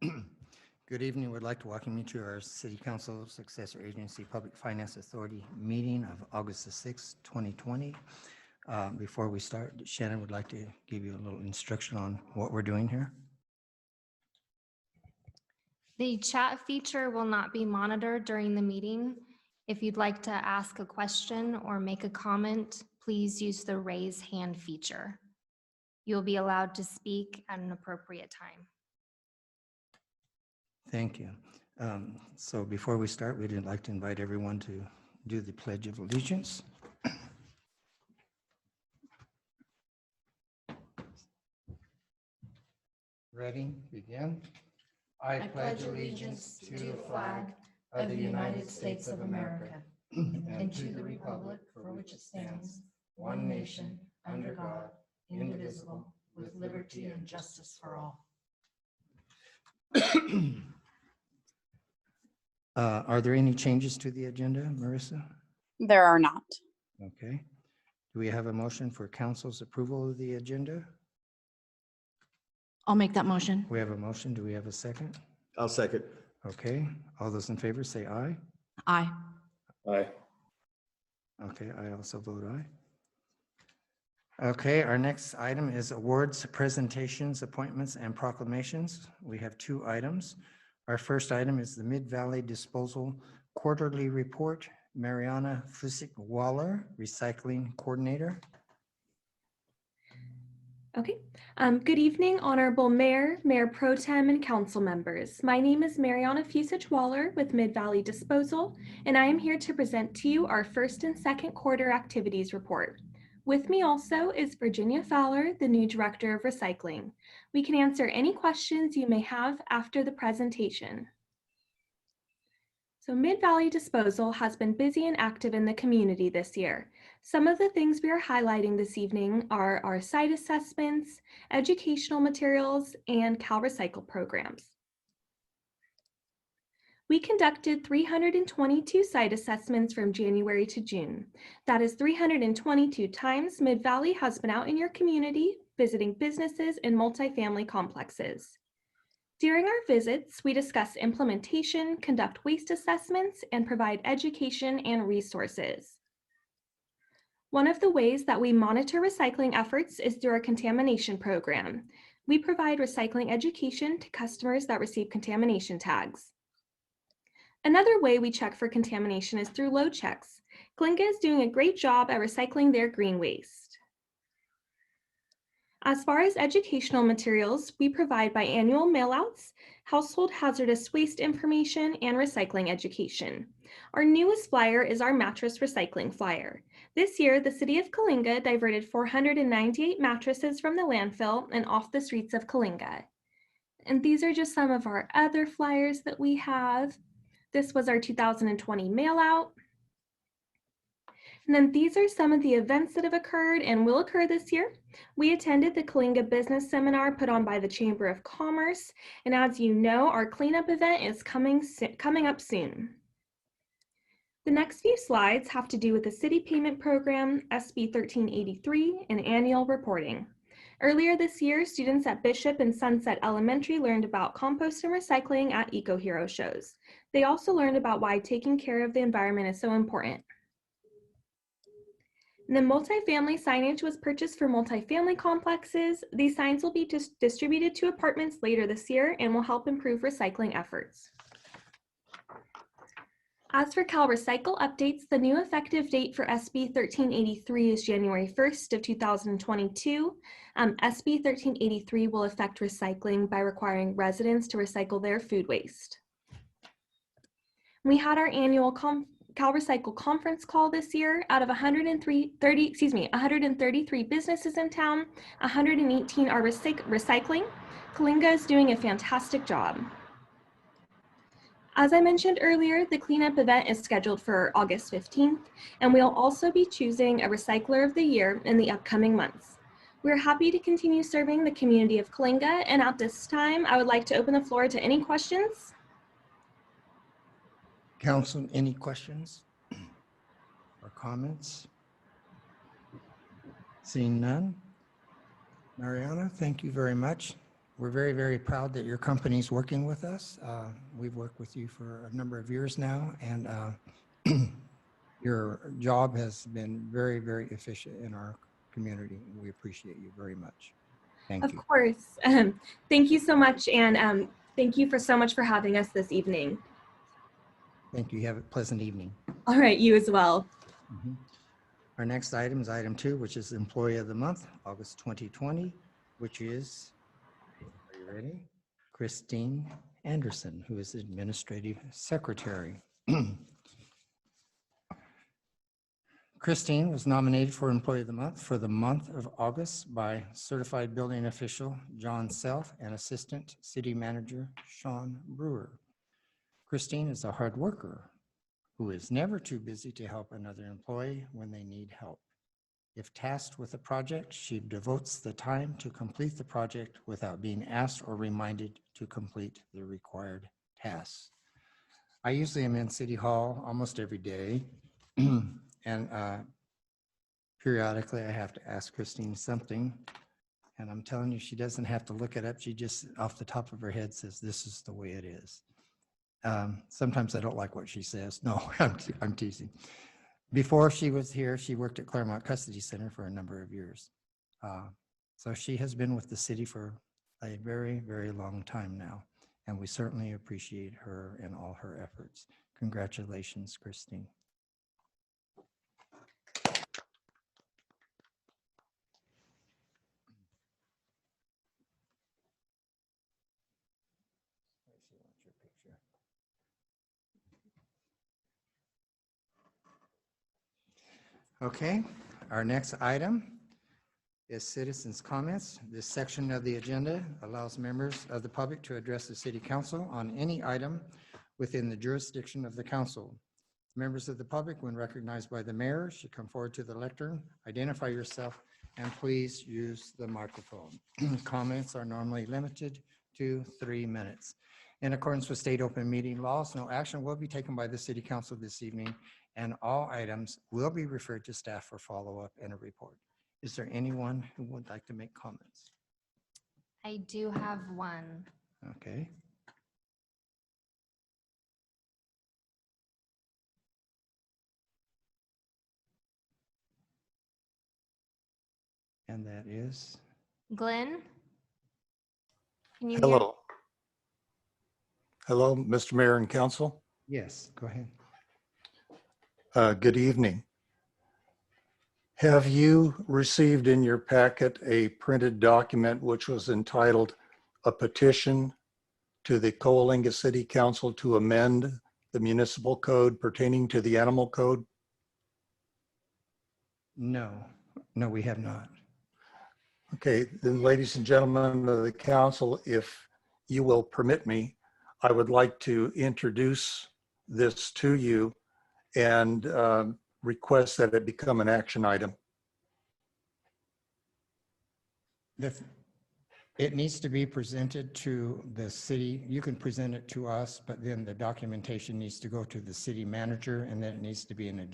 Good evening. We'd like to welcome you to our City Council Successor Agency Public Finance Authority meeting of August the 6th, 2020. Before we start, Shannon would like to give you a little instruction on what we're doing here. The chat feature will not be monitored during the meeting. If you'd like to ask a question or make a comment, please use the raise hand feature. You'll be allowed to speak at an appropriate time. Thank you. So before we start, we'd like to invite everyone to do the Pledge of Allegiance. Ready, begin. I pledge allegiance to the flag of the United States of America and to the republic for which it stands, one nation, under God, indivisible, with liberty and justice for all. Are there any changes to the agenda, Marissa? There are not. Okay. Do we have a motion for council's approval of the agenda? I'll make that motion. We have a motion. Do we have a second? I'll second. Okay. All those in favor say aye. Aye. Aye. Okay, I also vote aye. Okay, our next item is awards, presentations, appointments, and proclamations. We have 2 items. Our first item is the Mid-Valley Disposal Quarterly Report. Mariana Fusick-Waller, Recycling Coordinator. Okay. Good evening, Honorable Mayor, Mayor Pro Tem, and Council members. My name is Mariana Fusich-Waller with Mid-Valley Disposal, and I am here to present to you our first and second quarter activities report. With me also is Virginia Fowler, the new Director of Recycling. We can answer any questions you may have after the presentation. So Mid-Valley Disposal has been busy and active in the community this year. Some of the things we are highlighting this evening are our site assessments, educational materials, and CalRecycle programs. We conducted 322 site assessments from January to June. That is 322 times Mid-Valley has been out in your community, visiting businesses and multifamily complexes. During our visits, we discuss implementation, conduct waste assessments, and provide education and resources. One of the ways that we monitor recycling efforts is through our contamination program. We provide recycling education to customers that receive contamination tags. Another way we check for contamination is through load checks. Coalinga is doing a great job at recycling their green waste. As far as educational materials, we provide biannual mailouts, household hazardous waste information, and recycling education. Our newest flyer is our mattress recycling flyer. This year, the City of Coalinga diverted 498 mattresses from the landfill and off the streets of Coalinga. And these are just some of our other flyers that we have. This was our 2020 mailout. And then these are some of the events that have occurred and will occur this year. We attended the Coalinga Business Seminar put on by the Chamber of Commerce. And as you know, our cleanup event is coming up soon. The next few slides have to do with the City Payment Program, SB 1383, and annual reporting. Earlier this year, students at Bishop and Sunset Elementary learned about compost and recycling at Eco Hero shows. They also learned about why taking care of the environment is so important. And then multifamily signage was purchased for multifamily complexes. These signs will be distributed to apartments later this year and will help improve recycling efforts. As for CalRecycle updates, the new effective date for SB 1383 is January 1st of 2022. SB 1383 will affect recycling by requiring residents to recycle their food waste. We had our annual CalRecycle conference call this year. Out of 133 businesses in town, 118 are recycling. Coalinga is doing a fantastic job. As I mentioned earlier, the cleanup event is scheduled for August 15th, and we'll also be choosing a Recycler of the Year in the upcoming months. We're happy to continue serving the community of Coalinga, and at this time, I would like to open the floor to any questions. Council, any questions or comments? Seeing none. Mariana, thank you very much. we're very, very proud that your company's working with us. We've worked with you for a number of years now, and your job has been very, very efficient in our community. We appreciate you very much. Thank you. Of course. Thank you so much, and thank you for so much for having us this evening. Thank you. You have a pleasant evening. All right, you as well. Our next item is item 2, which is Employee of the Month, August 2020, which is, are you ready? Christine Anderson, who is Administrative Secretary. Christine was nominated for Employee of the Month for the month of August by Certified Building Official John Self and Assistant City Manager Sean Brewer. Christine is a hard worker who is never too busy to help another employee when they need help. If tasked with a project, she devotes the time to complete the project without being asked or reminded to complete the required tasks. I usually am in City Hall almost every day, and periodically I have to ask Christine something, and I'm telling you, she doesn't have to look it up. She just, off the top of her head, says, "This is the way it is." Sometimes I don't like what she says. No, I'm teasing. Before she was here, she worked at Claremont Custody Center for a number of years. So she has been with the city for a very, very long time now, and we certainly appreciate her and all her efforts. Congratulations, Christine. Okay, our next item is citizens' comments. This section of the agenda allows members of the public to address the city council on any item within the jurisdiction of the council. Members of the public, when recognized by the mayor, should come forward to the lectern, identify yourself, and please use the microphone. Comments are normally limited to 3 minutes. In accordance with state open meeting laws, no action will be taken by the city council this evening, and all items will be referred to staff for follow-up and a report. Is there anyone who would like to make comments? I do have one. Okay. And that is? Glenn? Can you hear? Hello. Hello, Mr. Mayor and Council. Yes, go ahead. Good evening. Have you received in your packet a printed document which was entitled "A Petition to the Coalinga City Council to amend the municipal code pertaining to the animal code"? No, we have not. Okay, then ladies and gentlemen of the council, if you will permit me, I would like to introduce this to you and request that it become an action item. It needs to be presented to the city. You can present it to us, but then the documentation needs to go to the city manager, and then it needs to be an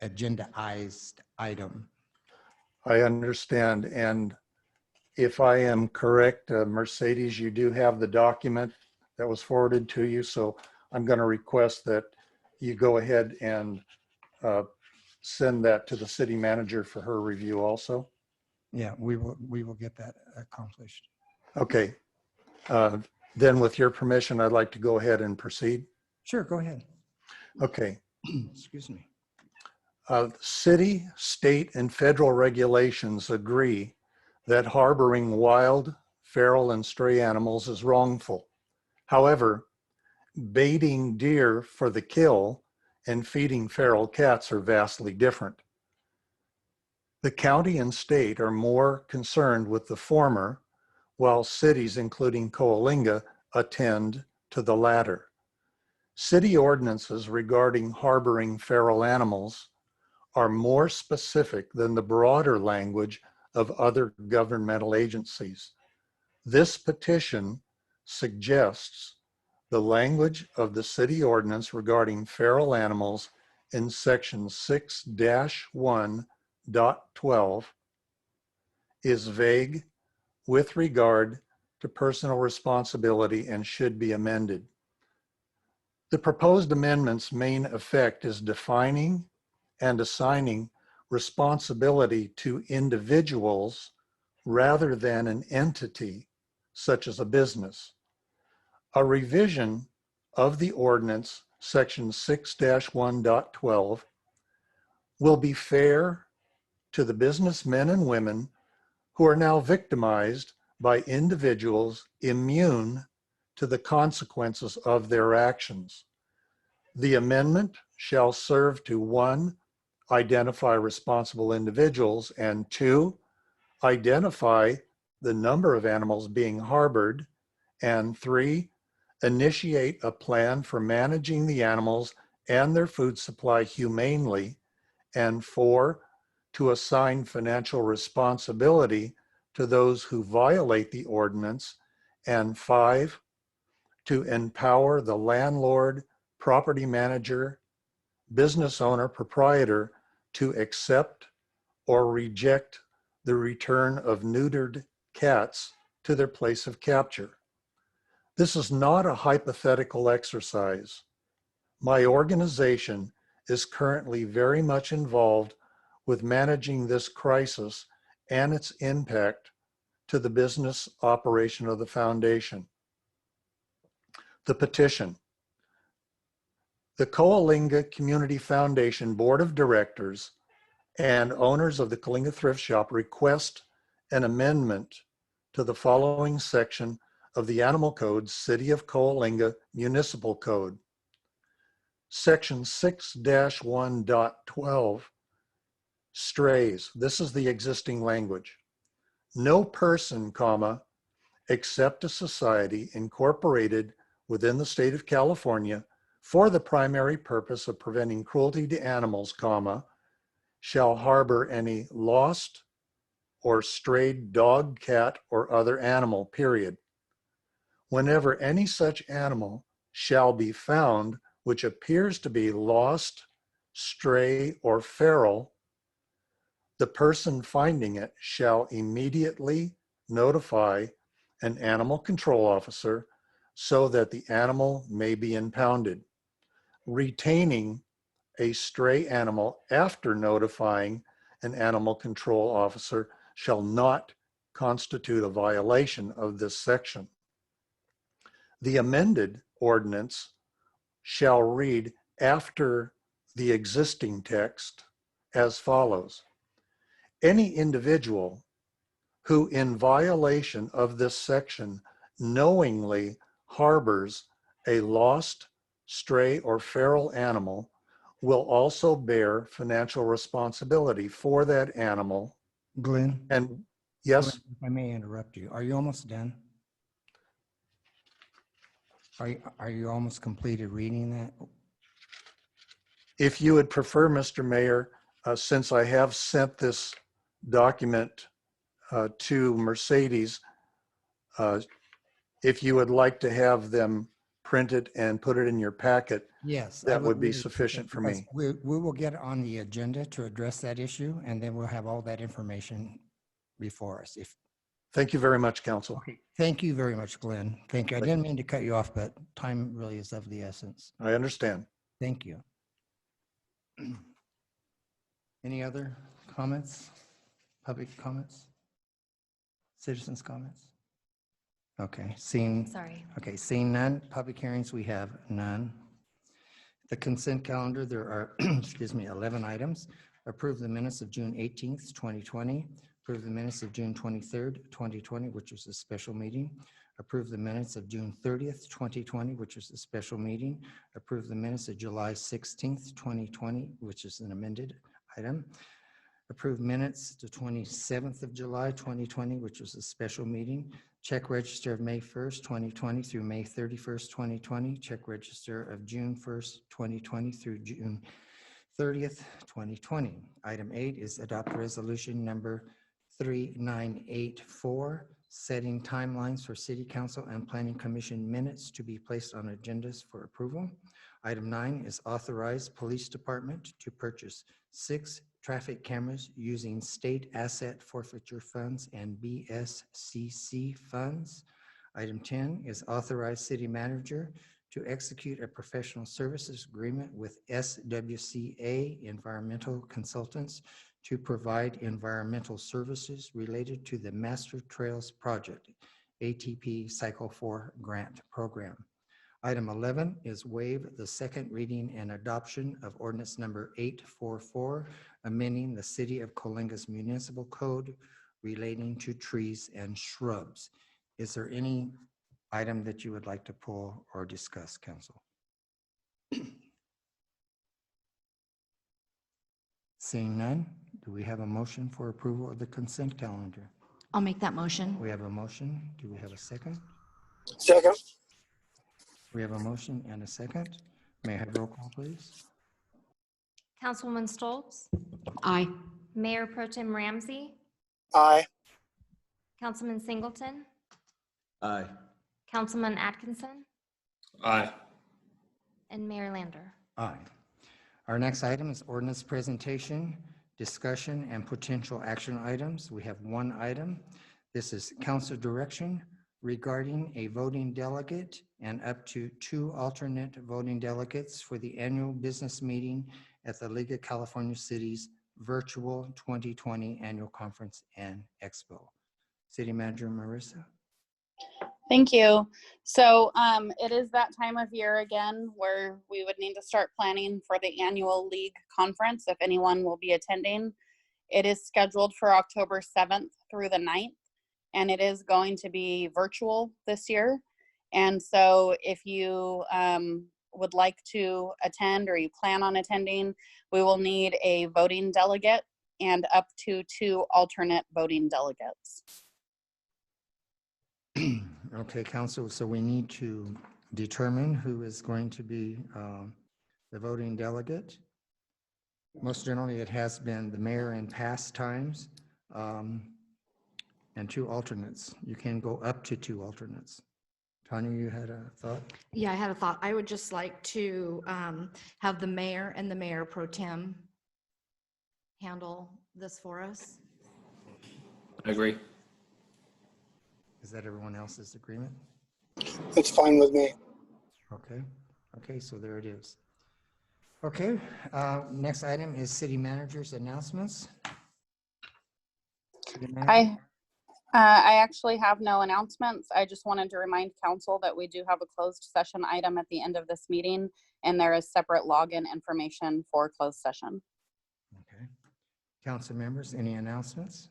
agendaized item. I understand. And if I am correct, Mercedes, you do have the document that was forwarded to you. So I'm going to request that you go ahead and send that to the city manager for her review also. Yeah, we will get that accomplished. Okay. Then with your permission, I'd like to go ahead and proceed. Sure, go ahead. Okay. Excuse me. City, state, and federal regulations agree that harboring wild, feral, and stray animals is wrongful. However, baiting deer for the kill and feeding feral cats are vastly different. The county and state are more concerned with the former, while cities, including Coalinga, attend to the latter. City ordinances regarding harboring feral animals are more specific than the broader language of other governmental agencies. This petition suggests the language of the city ordinance regarding feral animals in section 6-1.12 is vague with regard to personal responsibility and should be amended. The proposed amendment's main effect is defining and assigning responsibility to individuals rather than an entity, such as a business. A revision of the ordinance, section 6-1.12, will be fair to the businessmen and women who are now victimized by individuals immune to the consequences of their actions. The amendment shall serve to 1, identify responsible individuals, and 2, identify the number of animals being harbored, and 3, initiate a plan for managing the animals and their food supply humanely, and 4, to assign financial responsibility to those who violate the ordinance, and 5, to empower the landlord, property manager, business owner, proprietor to accept or reject the return of neutered cats to their place of capture. This is not a hypothetical exercise. My organization is currently very much involved with managing this crisis and its impact to the business operation of the foundation. The petition. The Coalinga Community Foundation Board of Directors and owners of the Coalinga Thrift Shop request an amendment to the following section of the Animal Code, City of Coalinga Municipal Code. Section 6-1.12, strays. This is the existing language. No person, comma, except a society incorporated within the state of California for the primary purpose of preventing cruelty to animals, comma, shall harbor any lost or strayed dog, cat, or other animal, period. Whenever any such animal shall be found which appears to be lost, stray, or feral, the person finding it shall immediately notify an animal control officer so that the animal may be impounded. Retaining a stray animal after notifying an animal control officer shall not constitute a violation of this section. The amended ordinance shall read after the existing text as follows. Any individual who in violation of this section knowingly harbors a lost, stray, or feral animal will also bear financial responsibility for that animal. Glenn? And yes, Glenn, if I may interrupt you. Are you almost done? Are you almost completed reading that? if you would prefer, Mr. Mayor, since I have sent this document to Mercedes, if you would like to have them printed and put it in your packet, Yes. that would be sufficient for me. We will get on the agenda to address that issue, and then we'll have all that information before us. Thank you very much, Council. Okay, thank you very much, Glenn. Thank you. I didn't mean to cut you off, but time really is of the essence. I understand. Thank you. Any other comments? Public comments? Citizens' comments? Okay, seeing none. Public hearings, we have none. The consent calendar, there are, 11 items. Approve the minutes of June 18th, 2020. Approve the minutes of June 23rd, 2020, which was a special meeting. Approve the minutes of June 30th, 2020, which was a special meeting. Approve the minutes of July 16th, 2020, which is an amended item. Approve minutes to 27th of July, 2020, which was a special meeting. Check register of May 1st, 2020 through May 31st, 2020. Check register of June 1st, 2020 through June 30th, 2020. Item 8 is adopt resolution number 3984, setting timelines for City Council and Planning Commission minutes to be placed on agendas for approval. Item 9 is authorize Police Department to purchase 6 traffic cameras using state asset forfeiture funds and BSCC funds. Item 10 is authorize city manager to execute a professional services agreement with SWCA Environmental Consultants to provide environmental services related to the Master Trails Project, ATP Cycle 4 Grant Program. Item 11 is waive the second reading and adoption of ordinance number 844, amending the City of Coalinga's municipal code relating to trees and shrubs. Is there any item that you would like to pull or discuss, council? Seeing none, do we have a motion for approval of the consent calendar? I'll make that motion. We have a motion. Do we have a second? Second. We have a motion and a second. May I have roll call, please? Councilwoman Stoltz, Aye. Mayor Pro Tem Ramsey, Aye. Councilman Singleton, Aye. Councilman Atkinson, Aye. and Mayor Lander. Aye. Our next item is ordinance presentation, discussion, and potential action items. We have one item. This is council direction regarding a voting delegate and up to 2 alternate voting delegates for the annual business meeting at the League of California Cities Virtual 2020 Annual Conference and Expo. City Manager Marissa. Thank you. So it is that time of year again where we would need to start planning for the annual league conference if anyone will be attending. It is scheduled for October 7th through the 9th, and it is going to be virtual this year. And so if you would like to attend or you plan on attending, we will need a voting delegate and up to 2 alternate voting delegates. Okay, council, so we need to determine who is going to be the voting delegate. Most generally, it has been the mayor in past times and 2 alternates. You can go up to 2 alternates. Tanya, you had a thought? Yeah, I had a thought. I would just like to have the mayor and the mayor pro tem handle this for us. I agree. Is that everyone else's agreement? It's fine with me. Okay, okay, so there it is. Okay, next item is city manager's announcements. City manager? I actually have no announcements. I just wanted to remind council that we do have a closed session item at the end of this meeting, and there is separate login information for closed session. Okay. Council members, any announcements?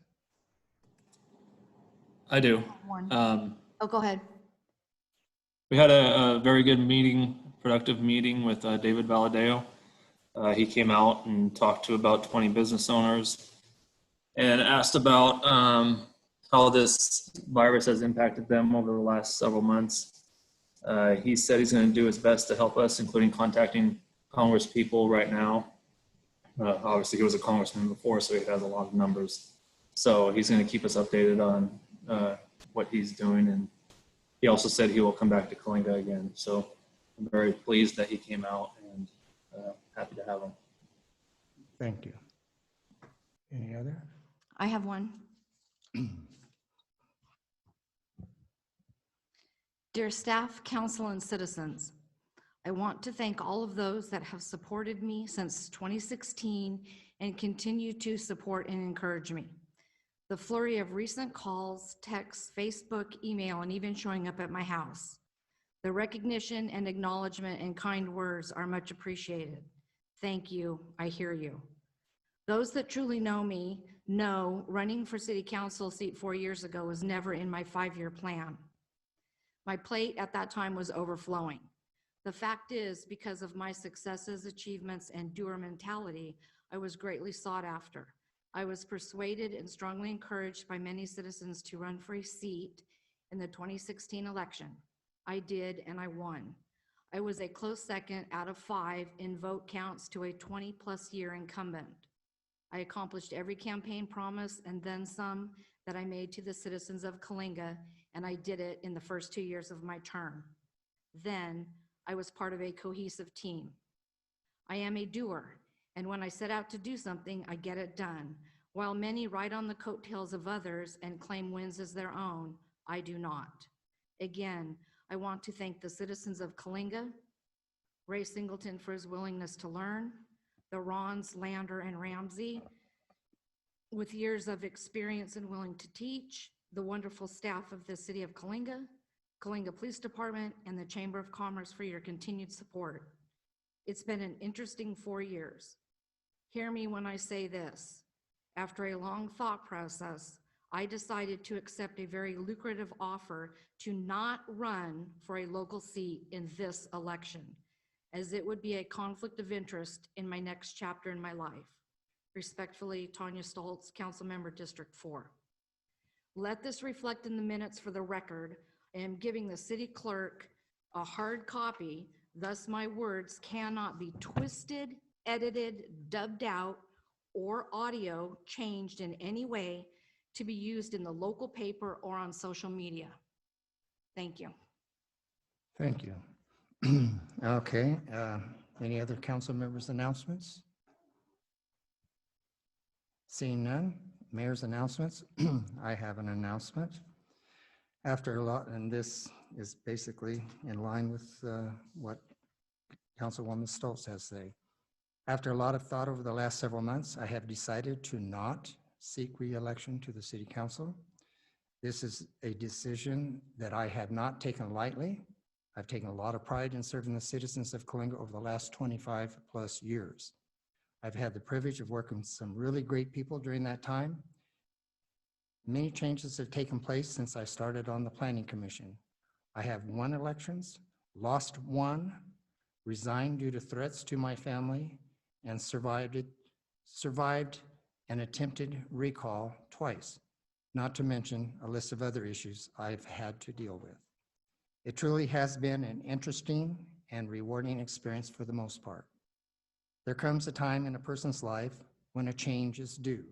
I do. One. Um, Go ahead. we had a very good meeting, productive meeting with David Valadeo. He came out and talked to about 20 business owners and asked about how this virus has impacted them over the last several months. He said he's going to do his best to help us, including contacting Congress people right now. Obviously, he was a congressman before, so he has a lot of numbers. So he's going to keep us updated on what he's doing. And he also said he will come back to Coalinga again. So I'm very pleased that he came out and happy to have him. Thank you. Any other? I have one. Dear staff, council, and citizens, I want to thank all of those that have supported me since 2016 and continue to support and encourage me. The flurry of recent calls, texts, Facebook, email, and even showing up at my house. The recognition and acknowledgement and kind words are much appreciated. Thank you. I hear you. Those that truly know me know running for city council seat 4 years ago was never in my 5-year plan. My plate at that time was overflowing. The fact is, because of my successes, achievements, and doer mentality, I was greatly sought after. I was persuaded and strongly encouraged by many citizens to run for a seat in the 2016 election. I did, and I won. I was a close second out of 5 in vote counts to a 20-plus year incumbent. I accomplished every campaign promise and then some that I made to the citizens of Coalinga, and I did it in the first 2 years of my term. Then I was part of a cohesive team. I am a doer, and when I set out to do something, I get it done. While many ride on the coattails of others and claim wins as their own, I do not. Again, I want to thank the citizens of Coalinga, Ray Singleton for his willingness to learn, the Rons, Lander, and Ramsey with years of experience and willing to teach, the wonderful staff of the City of Coalinga, Coalinga Police Department, and the Chamber of Commerce for your continued support. It's been an interesting 4 years. Hear me when I say this. After a long thought process, I decided to accept a very lucrative offer to not run for a local seat in this election, as it would be a conflict of interest in my next chapter in my life. Respectfully, Tanya Stoltz, Councilmember District 4. Let this reflect in the minutes for the record. I am giving the city clerk a hard copy, thus my words cannot be twisted, edited, dubbed out, or audio changed in any way to be used in the local paper or on social media. Thank you. Thank you. Okay, any other council members' announcements? Seeing none, mayor's announcements. I have an announcement. After a lot, and this is basically in line with what Councilwoman Stoltz has said. After a lot of thought over the last several months, I have decided to not seek re-election to the city council. This is a decision that I have not taken lightly. I've taken a lot of pride in serving the citizens of Coalinga over the last 25 plus years. I've had the privilege of working with some really great people during that time. Many changes have taken place since I started on the Planning Commission. I have won elections, lost one, resigned due to threats to my family, and survived an attempted recall twice, not to mention a list of other issues I've had to deal with. It truly has been an interesting and rewarding experience for the most part. There comes a time in a person's life when a change is due.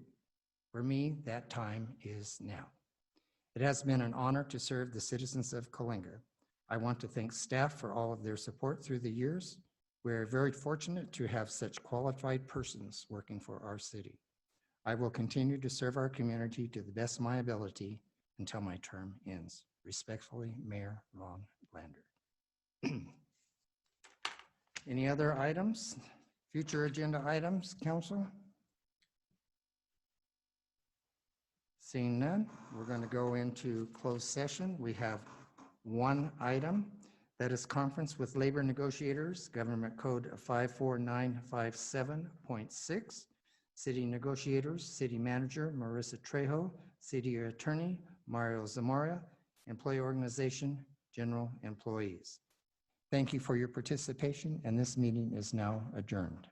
For me, that time is now. It has been an honor to serve the citizens of Coalinga. I want to thank staff for all of their support through the years. We're very fortunate to have such qualified persons working for our city. I will continue to serve our community to the best of my ability until my term ends. Respectfully, Mayor Ron Lander. Any other items? Future agenda items, council? Seeing none, we're going to go into closed session. We have one item, that is conference with labor negotiators, Government Code 54957.6. City negotiators, City Manager Marissa Trejo, City Attorney Mario Zamora, Employee Organization, General Employees. Thank you for your participation, and this meeting is now adjourned.